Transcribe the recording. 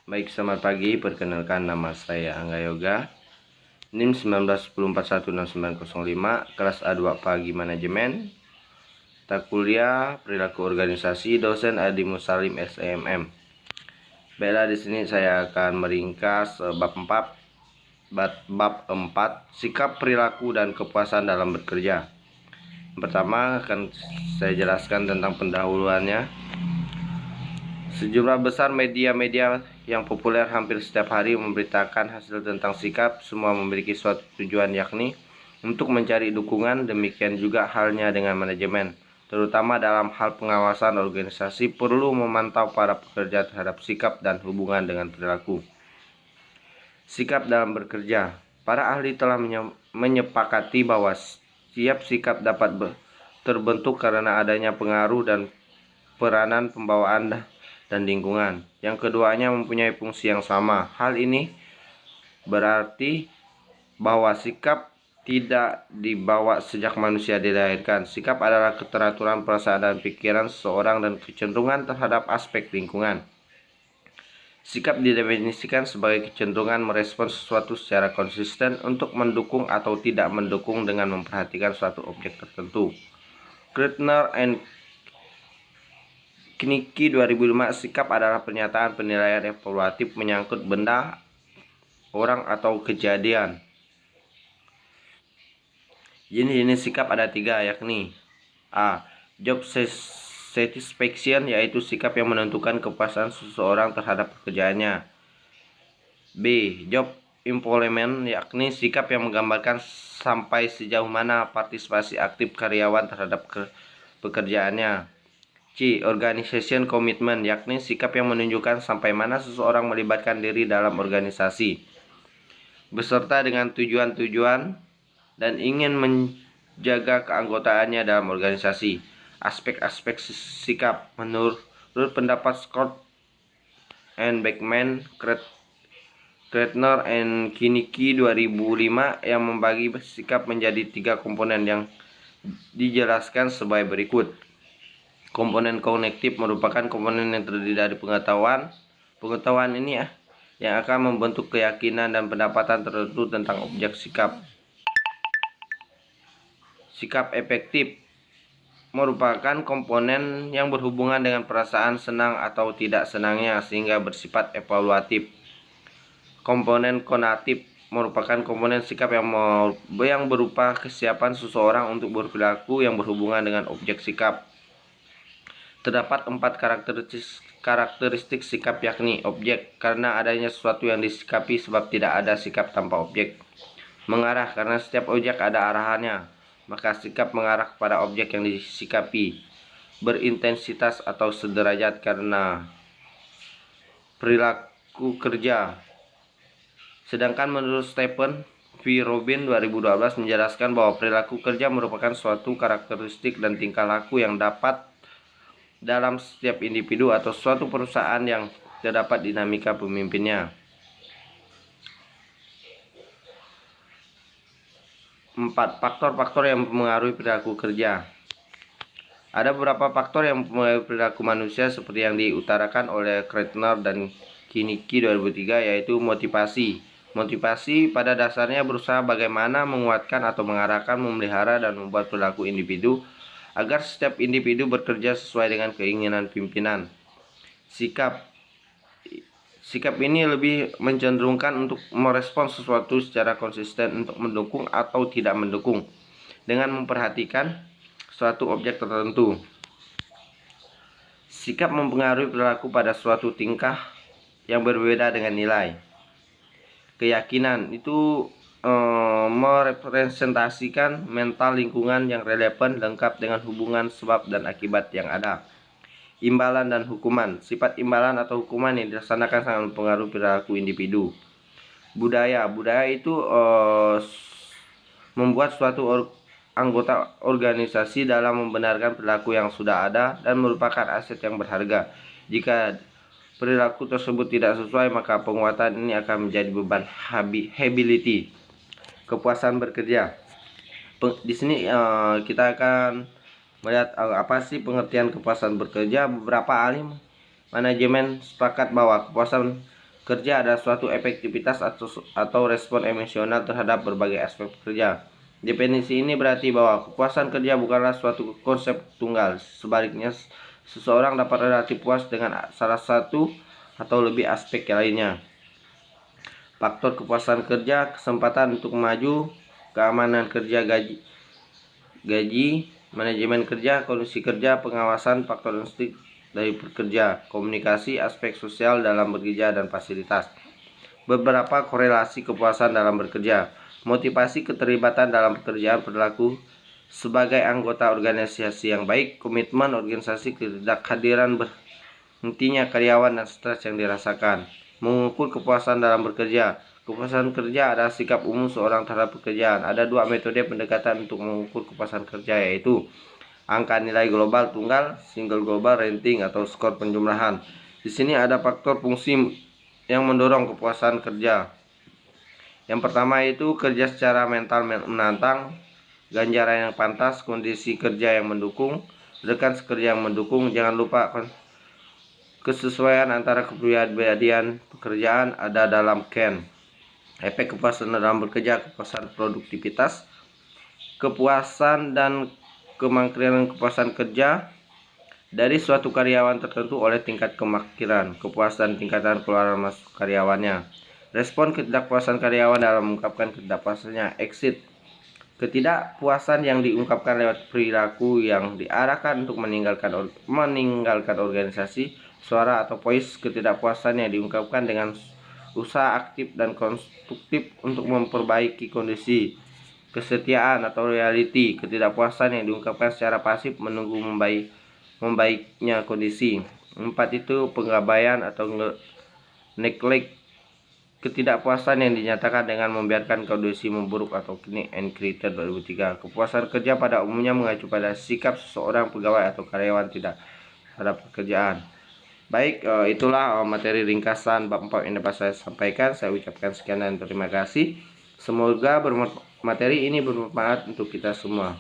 Baik, selamat pagi. Perkenalkan, nama saya Angga Yoga. NIM 1910416905, kelas A2 Pagi Manajemen. Mata kuliah Perilaku Organisasi, dosen Adi Musalim SEMM. Baiklah, di sini saya akan meringkas bab 4, sikap, perilaku, dan kepuasan dalam bekerja. Pertama akan saya jelaskan tentang pendahuluannya. Sejumlah besar media-media yang populer hampir setiap hari memberitakan hasil tentang sikap. Semua memiliki suatu tujuan, yakni untuk mencari dukungan. Demikian juga halnya dengan manajemen, terutama dalam hal pengawasan organisasi, perlu memantau para pekerja terhadap sikap dan hubungan dengan perilaku. Sikap dalam bekerja. Para ahli telah menyepakati bahwa setiap sikap dapat terbentuk karena adanya pengaruh dan peranan pembawaan dan lingkungan. Yang keduanya mempunyai fungsi yang sama. Hal ini berarti bahwa sikap tidak dibawa sejak manusia dilahirkan. Sikap adalah keteraturan perasaan dan pikiran seseorang dan kecenderungan terhadap aspek lingkungan. Sikap didefinisikan sebagai kecenderungan merespon sesuatu secara konsisten untuk mendukung atau tidak mendukung dengan memperhatikan suatu objek tertentu. Kreitner and Knicky 2005, sikap adalah pernyataan penilaian evaluatif menyangkut benda, orang, atau kejadian. Jenis-jenis sikap ada 3, yakni A. Job satisfaction, yaitu sikap yang menentukan kepuasan seseorang terhadap pekerjaannya. B. Job employment, yakni sikap yang menggambarkan sampai sejauh mana partisipasi aktif karyawan terhadap pekerjaannya. C. Organization commitment, yakni sikap yang menunjukkan sampai mana seseorang melibatkan diri dalam organisasi, beserta dengan tujuan-tujuan dan ingin menjaga keanggotaannya dalam organisasi. Aspek-aspek sikap menurut pendapat Scott and Beckman, Kreitner and Knicky 2005, yang membagi sikap menjadi 3 komponen yang dijelaskan sebagai berikut. Komponen kognitif merupakan komponen yang terdiri dari pengetahuan. Pengetahuan ini yang akan membentuk keyakinan dan pendapatan tertentu tentang objek sikap. Sikap efektif merupakan komponen yang berhubungan dengan perasaan senang atau tidak senangnya sehingga bersifat evaluatif. Komponen konatif merupakan komponen sikap yang berupa kesiapan seseorang untuk berperilaku yang berhubungan dengan objek sikap. Terdapat 4 karakteristik sikap, yakni objek, karena adanya sesuatu yang disikapi, sebab tidak ada sikap tanpa objek. Mengarah, karena setiap objek ada arahannya, maka sikap mengarah kepada objek yang disikapi. Berintensitas atau sederajat, karena perilaku kerja. Sedangkan menurut Stephen V. Robin 2012 menjelaskan bahwa perilaku kerja merupakan suatu karakteristik dan tingkah laku yang dapat dalam setiap individu atau suatu perusahaan yang terdapat dinamika pemimpinnya. 4. Faktor-faktor yang mempengaruhi perilaku kerja. Ada beberapa faktor yang mempengaruhi perilaku manusia seperti yang diutarakan oleh Kreitner dan Knicky 2003, yaitu motivasi. Motivasi pada dasarnya berusaha bagaimana menguatkan atau mengarahkan, memelihara, dan membuat perilaku individu agar setiap individu bekerja sesuai dengan keinginan pimpinan. Sikap ini lebih mencenderungkan untuk merespons sesuatu secara konsisten untuk mendukung atau tidak mendukung dengan memperhatikan suatu objek tertentu. Sikap mempengaruhi perilaku pada suatu tingkah yang berbeda dengan nilai. Keyakinan itu merepresentasikan mental lingkungan yang relevan lengkap dengan hubungan sebab dan akibat yang ada. Imbalan dan hukuman. Sifat imbalan atau hukuman yang dilaksanakan sangat mempengaruhi perilaku individu. Budaya itu membuat suatu anggota organisasi dalam membenarkan perilaku yang sudah ada dan merupakan aset yang berharga. Jika perilaku tersebut tidak sesuai, maka penguatan ini akan menjadi beban habituality. Kepuasan bekerja. Di sini kita akan melihat apa sih pengertian kepuasan bekerja. Beberapa ahli manajemen sepakat bahwa kepuasan Kerja adalah suatu efektivitas atau respon emosional terhadap berbagai aspek kerja. Definisi ini berarti bahwa kepuasan kerja bukanlah suatu konsep tunggal. Sebaliknya, seseorang dapat relatif puas dengan salah satu atau lebih aspek lainnya. Faktor kepuasan kerja: kesempatan untuk maju, keamanan kerja, gaji, manajemen kerja, kondisi kerja, pengawasan, faktor insting dari pekerja, komunikasi, aspek sosial dalam bekerja, dan fasilitas. Beberapa korelasi kepuasan dalam bekerja. Motivasi keterlibatan dalam pekerjaan, perilaku sebagai anggota organisasi yang baik, komitmen organisasi, ketidakhadiran berhentinya karyawan, dan stres yang dirasakan. Mengukur kepuasan dalam bekerja. Kepuasan kerja adalah sikap umum seorang terhadap pekerjaan. Ada dua metode pendekatan untuk mengukur kepuasan kerja, yaitu angka nilai global tunggal, single global rating, atau skor penjumlahan. Di sini ada faktor fungsi yang mendorong kepuasan kerja. Yang pertama itu kerja secara mental menantang, ganjaran yang pantas, kondisi kerja yang mendukung, rekan sekerja yang mendukung. Jangan lupa kesesuaian antara kepribadian pekerjaan ada dalam Ken. Efek kepuasan dalam bekerja: kepuasan produktivitas, kepuasan dan kemakmuran. Kepuasan kerja dari suatu karyawan tertentu oleh tingkat kemakmuran, kepuasan tingkatan keluaran masuk karyawannya. Respon ketidakpuasan karyawan dalam mengungkapkan ketidakpuasannya. Exit: ketidakpuasan yang diungkapkan lewat perilaku yang diarahkan untuk meninggalkan organisasi. Suara atau voice: ketidakpuasan yang diungkapkan dengan usaha aktif dan konstruktif untuk memperbaiki kondisi. Kesetiaan atau reality: ketidakpuasan yang diungkapkan secara pasif menunggu membaiknya kondisi. 4 itu pengabaian atau neglect: ketidakpuasan yang dinyatakan dengan membiarkan kondisi memburuk atau Knight and Critter 2003. Kepuasan kerja pada umumnya mengacu pada sikap seseorang pegawai atau karyawan tidak terhadap pekerjaan. Baik, itulah materi ringkasan bab 4 yang dapat saya sampaikan. Saya ucapkan sekian dan terima kasih. Semoga materi ini bermanfaat untuk kita semua.